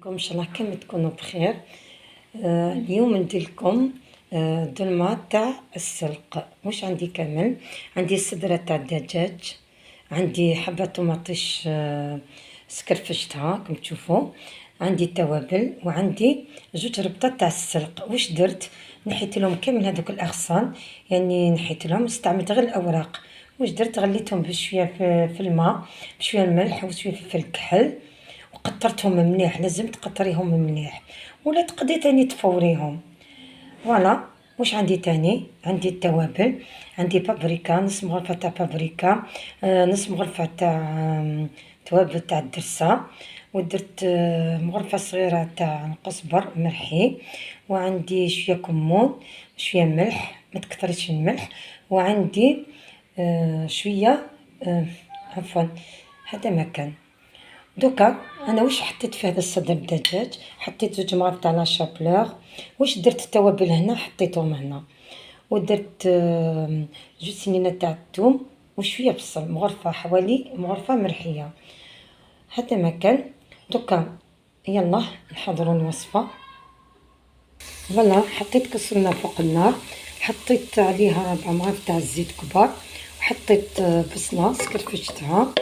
ان شاء الله كامل تكونوا بخير. اليوم ندير لكم دولمة تاع السلق. واش عندي كامل؟ عندي صدرة تاع الدجاج، عندي حبة طماطيش سكرفشتها كما تشوفوا، عندي التوابل، وعندي جوج ربطات تاع السلق. واش درت؟ نحيت لهم كامل هذوك الاغصان، يعني نحيت لهم، استعملت غير الاوراق. واش درت؟ غليتهم بشويه في الماء، بشويه الملح وشويه فلفل الكحل، وقطرتهم مليح. لازم تقطريهم مليح ولا تقدري تاني تفوريهم. فوالا. واش عندي تاني؟ عندي التوابل، عندي بابريكا، نص مغرفه تاع بابريكا، نص مغرفه تاع توابل تاع الدرسه، ودرت مغرفه صغيره تاع القزبر مرحي، وعندي شويه كمون، شويه ملح، ما تكثريش الملح، وعندي شويه عفوا هذا ما كان. دوكا انا واش حطيت في هذا الصدر الدجاج؟ حطيت زوج مغارف تاع لا شابلور. واش درت؟ التوابل هنا حطيتهم هنا، ودرت جوج سنينات تاع الثوم وشويه بصل، مغرفه حوالي مغرفه مرحيه. هذا ما كان. دوكا يلا نحضروا الوصفه. فوالا، حطيت كسرنا فوق النار، حطيت عليها 4 مغارف تاع الزيت كبار، وحطيت بصله سكرفشتها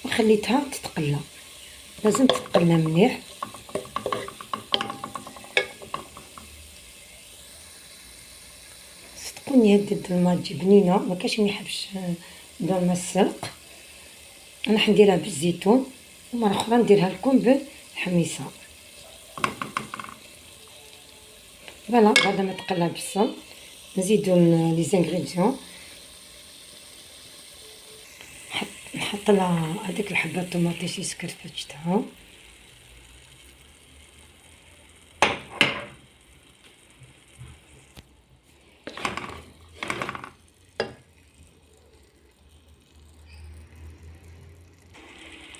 وخليتها تتقلى. لازم تتقلى مليح. صدقوني هاد الدولمة تجي بنينة، مكاش اللي يحبش دولمة السلق. انا حنديرها بالزيتون، ومرة اخرى نديرها لكم بالحميصة. فوالا، بعد ما تقلى البصل نزيدو لي زانغريديون. نحط لها هذيك الحبة طوماطيش سكرفشتها،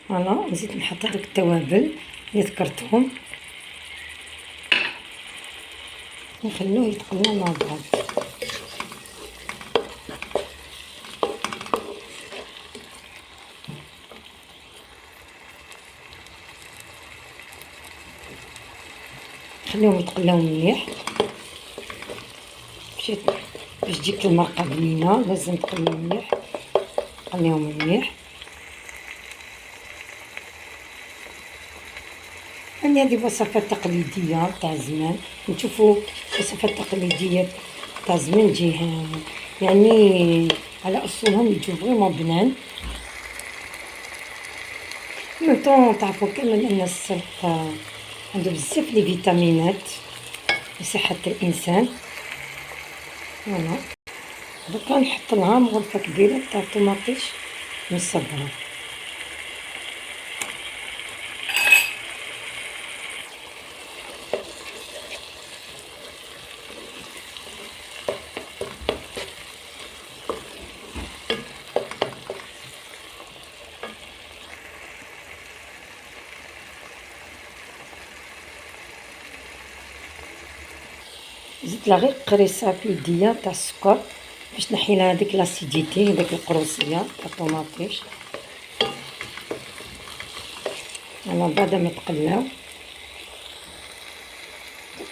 فوالا. نزيد نحط هذوك التوابل اللي ذكرتهم، نخلوه يتقلى مع بعض. خليهم يتقلاو مليح باش تجيك المرقه بنينه. لازم تقليو مليح، تقليهم مليح. يعني هذه وصفات تقليديه تاع زمان. نشوفوا وصفات تقليديه تاع زمان تجي يعني على اصولهم، يجوا فريمون بنان. ميم تعرفوا كامل ان السلق عنده بزاف لي فيتامينات لصحه الانسان. فوالا. دوكا نحط لها مغرفه كبيره تاع الطماطيش مصبره. زدت لها غير قريصه في يديا تاع السكر باش تنحي لها هذيك لاسيديتي، هذيك القروصيه تاع الطوماطيش. انا بعد ما تقلاو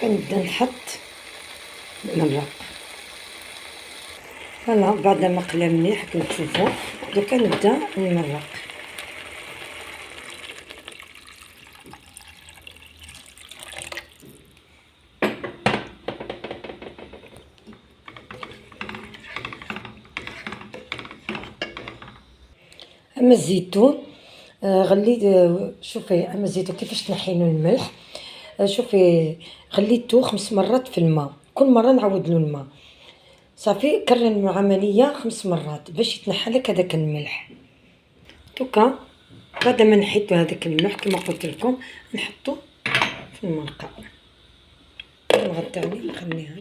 كنبدا نحط المرق. فوالا، بعد ما قلا مليح كما تشوفوا، دوكا نبدا نمرق. اما الزيتون غليت، شوفي، اما الزيتون كيفاش تنحيلو الملح. شوفي، غليتو 5 مرات في الماء، كل مره نعاود له الماء. صافي كرر العمليه 5 مرات باش يتنحى لك هذاك الملح. دوكا بعد ما نحيتو هذاك الملح كما قلت لكم، نحطو في المرقه. نغطي عليه نخليها.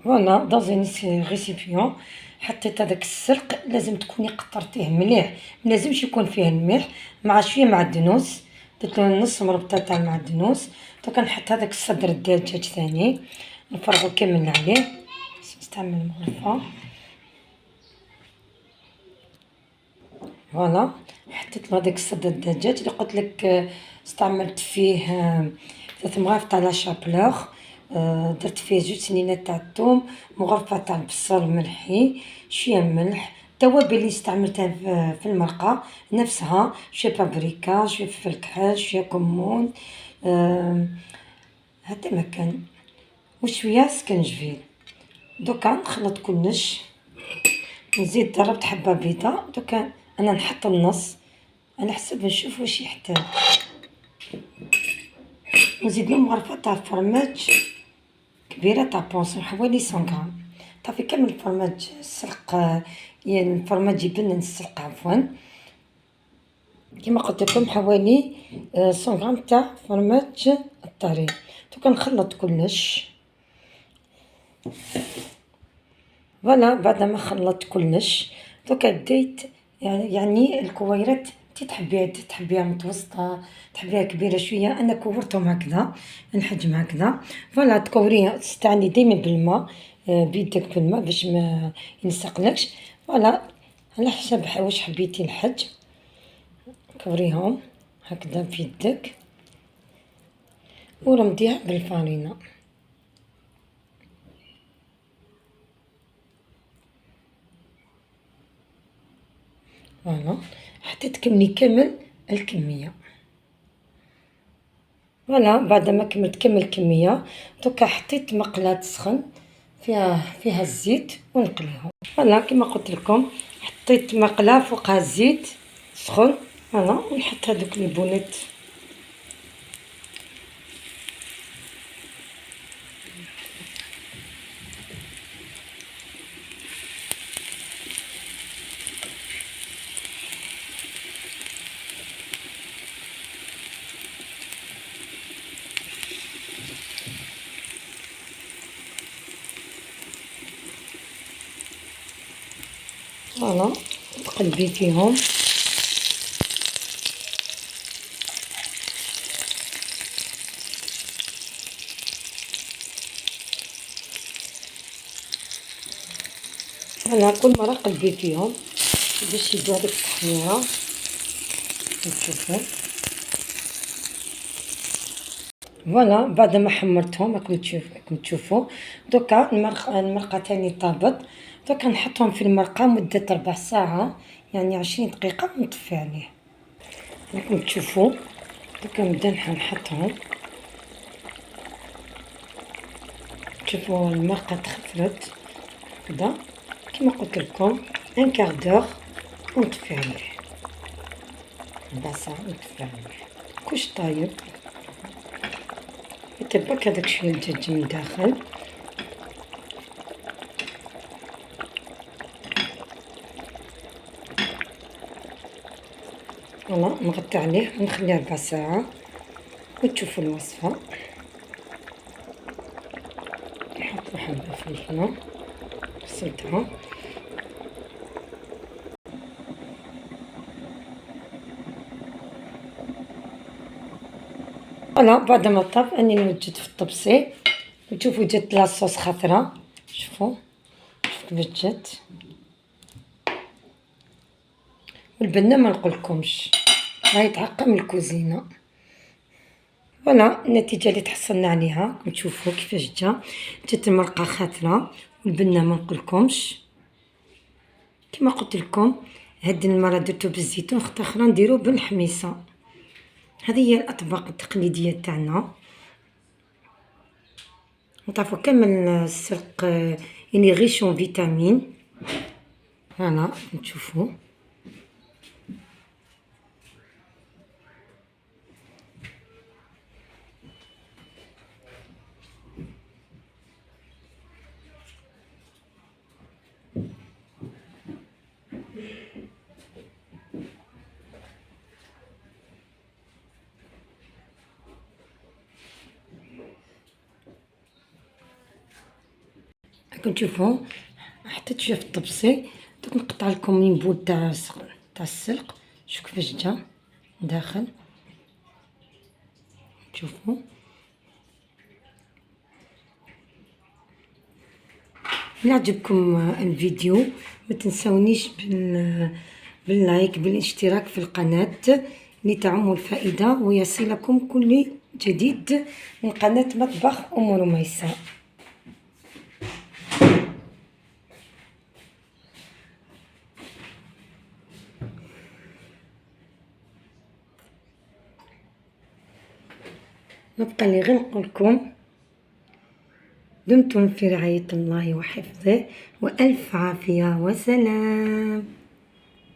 فوالا، دازين ريسيبيون حطيت هذاك السلق. لازم تكوني قطرتيه مليح، ملازمش يكون فيه الملح، مع شويه معدنوس. درت له نص مربطه تاع المعدنوس. دوكا نحط هذاك الصدر الدجاج ثاني، نفرغو كامل عليه. نستعمل مغرفه. فوالا حطيت له هذاك الصدر الدجاج اللي قلت لك، استعملت فيه 3 مغارف تاع لا شابلوغ، درت فيه 2 سنينات تاع الثوم، مغرفة تاع البصل ملحي، شوية ملح، التوابل اللي استعملتها في المرقة نفسها، شوية بابريكا، شوية فلفل كحل، شوية كمون، هذا ما كان، وشوية سكنجبير. دوكا نخلط كلش، نزيد ضربت حبة بيضة، دوكا انا نحط النص على حسب نشوف واش يحتاج، نزيد له مغرفة تاع فرماج كبيرة تاع بونسون حوالي 100 غرام، طافي كامل الفرماج السلق، يعني الفرماج يبنن السلق عفوا، كيما قلت لكم حوالي 100 غرام تاع فرماج الطري. دوكا نخلط كلش، فوالا بعد ما خلطت كلش دوكا بديت يعني الكويرات انتي تحبيها متوسطة، تحبيها كبيرة شوية، انا كورتهم هكذا الحجم هكذا. فوالا تكوريها تستعني ديما بالماء، بيدك بالماء باش ما يلصقلكش. فوالا على حسب واش حبيتي الحجم، كوريهم هكذا بيدك ورمديها بالفارينة. فوالا حتى تكملي كامل الكمية. فوالا بعد ما كملت كامل الكمية دوكا حطيت مقلاة تسخن فيها الزيت ونقليهم. فوالا كما قلت لكم حطيت مقلاة فوقها الزيت سخن، فوالا ونحط هذوك البونات. فوالا تقلبي فيهم. فوالا كل مرة قلبي فيهم باش يدو هذيك التحميرة. نشوفو فوالا بعد ما حمرتهم راكم تشوفوا دوكا المرقة تاني طابت، دوكا نحطهم في المرقة مدة 4 ساعة، يعني 20 دقيقة ونطفي عليه. راكم تشوفوا دوكا نبدا نحطهم، تشوفوا المرقة تخفرت هكذا كيما قلت لكم، ان كار دور ونطفي عليه، 4 ساعات ونطفي عليه. كلش طايب، يتبك هذاك شوية الدجاج من داخل. فوالا نغطي عليه ونخليه 4 ساعة وتشوفوا الوصفة. نحط حبة فلفلة غسلتها. فوالا بعد ما طاب اني نوجد في الطبسي وتشوفوا جات لاصوص خضرا، شوفوا كيفاش جات، والبنة ما نقولكمش راهي تعقم الكوزينة. فوالا النتيجة اللي تحصلنا عليها راكم تشوفوا كيفاش جات المرقة خضرا والبنة ما نقولكمش. كما قلت لكم هاد المرة درتو بالزيتون، خطرة اخرى نديرو بالحميصة. هذه هي الاطباق التقليدية تاعنا، نطرفو كامل السلق، يعني غيشون فيتامين. فوالا نشوفو راكم تشوفوا حطيت شويه في الطبسي، دوك نقطع لكم من بول تاع السلق، شوف كيفاش جا داخل، شوفوا. إلا عجبكم الفيديو ما تنسونيش باللايك بالاشتراك في القناة لتعم الفائدة ويصلكم كل جديد من قناة مطبخ أم رميسة. نبقى لي غير نقولكم دمتم في رعاية الله وحفظه وألف عافية وسلام.